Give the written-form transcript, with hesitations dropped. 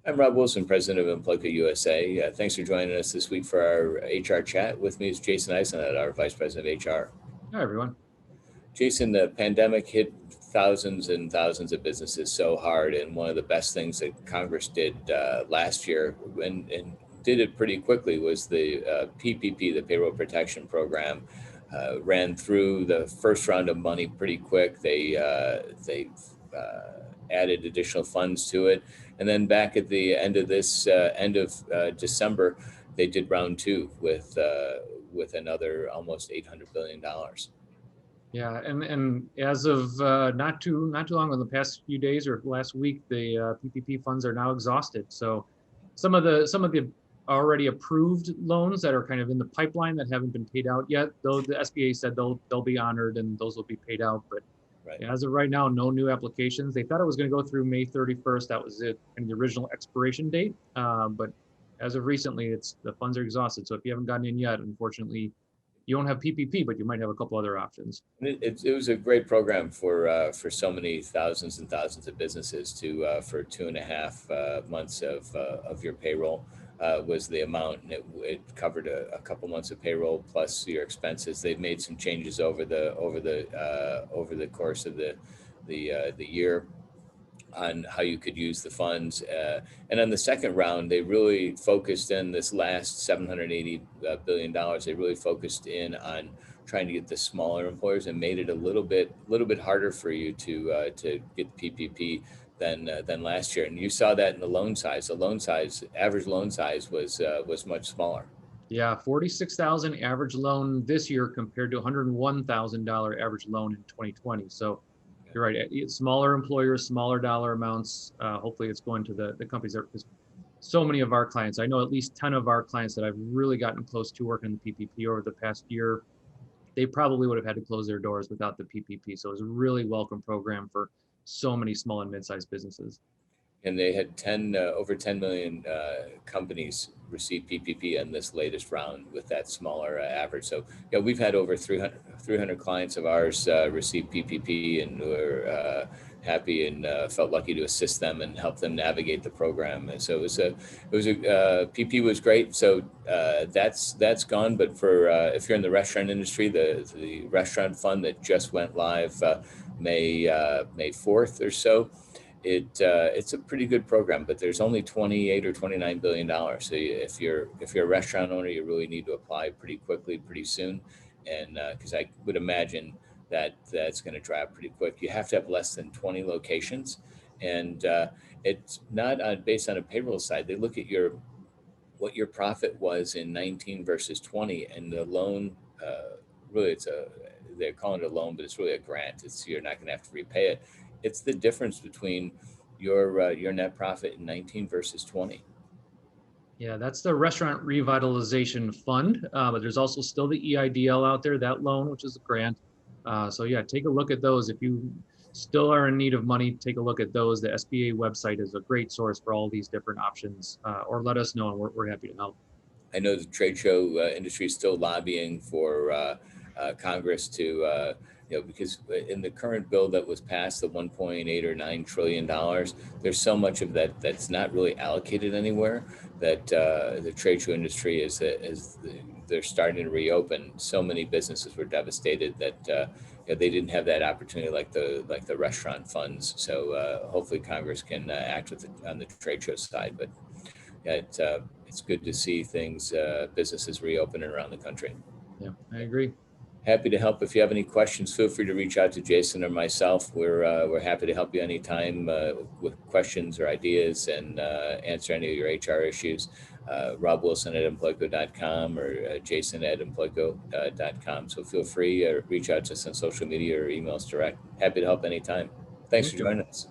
I'm Rob Wilson, president of Employco USA. Thanks for joining us this week for our HR chat. With me is Jason Eisenhunt, our vice president of HR. Hi, everyone. Jason, the pandemic hit thousands and thousands of businesses so hard, and one of the best things that Congress did last year and did it pretty quickly was the PPP, the Payroll Protection Program. Ran through the first round of money pretty quick. They added additional funds to it, and then back at the end of December, they did round two with another almost $800 billion. Yeah, and as of not too long, in the past few days or last week, the PPP funds are now exhausted. So some of the already approved loans that are kind of in the pipeline that haven't been paid out yet, though the SBA said they'll be honored and those will be paid out. But right. As of right now, no new applications. They thought it was going to go through May 31st. That was it, and the original expiration date. But as of recently, the funds are exhausted. So if you haven't gotten in yet, unfortunately, you don't have PPP, but you might have a couple other options. It was a great program for so many thousands and thousands of businesses for 2.5 months of your payroll was the amount, and it covered a couple months of payroll plus your expenses. They've made some changes over the course of the year on how you could use the funds. And on the second round, they really focused in this last $780 billion. They really focused in on trying to get the smaller employers and made it a little bit harder for you to get PPP than last year. And you saw that in the loan size. The average loan size was much smaller. Yeah, 46,000 average loan this year compared to $101,000 average loan in 2020. So you're right. Smaller employers, smaller dollar amounts. Hopefully it's going to the companies that, because so many of our clients, I know at least 10 of our clients that I've really gotten close to working the PPP over the past year, they probably would have had to close their doors without the PPP. So it was a really welcome program for so many small and mid-sized businesses. And they had over 10 million companies receive PPP in this latest round with that smaller average. So yeah, we've had over 300 clients of ours receive PPP, and we're happy and felt lucky to assist them and help them navigate the program. And so PP was great. So that's gone. But for if you're in the restaurant industry, the restaurant fund that just went live May 4th or so. It's a pretty good program, but there's only 28 or 29 billion dollars. So if you're a restaurant owner, you really need to apply pretty quickly, pretty soon, and because I would imagine that's going to dry up pretty quick. You have to have less than 20 locations, and it's not based on a payroll side. They look at what your profit was in 19 versus 20, and the loan really they're calling it a loan, but it's really a grant. You're not going to have to repay it. It's the difference between your net profit in 19 versus 20. Yeah, that's the Restaurant Revitalization Fund, but there's also still the EIDL out there, that loan, which is a grant. So yeah, take a look at those. If you still are in need of money, take a look at those. The SBA website is a great source for all these different options, or let us know, and we're happy to help. I know the trade show industry is still lobbying for Congress to because in the current bill that was passed, the 1.8 or 9 trillion dollars, there's so much of that that's not really allocated anywhere. That the trade show industry they're starting to reopen. So many businesses were devastated that they didn't have that opportunity like the restaurant funds. So hopefully Congress can act on the trade show side. But yeah, it's good to see businesses reopening around the country. Yeah, I agree. Happy to help. If you have any questions, feel free to reach out to Jason or myself. We're happy to help you anytime with questions or ideas and answer any of your HR issues. Rob Wilson at Employco.com or Jason at Employco.com. So feel free to reach out to us on social media or emails direct. Happy to help anytime. Thanks for joining us.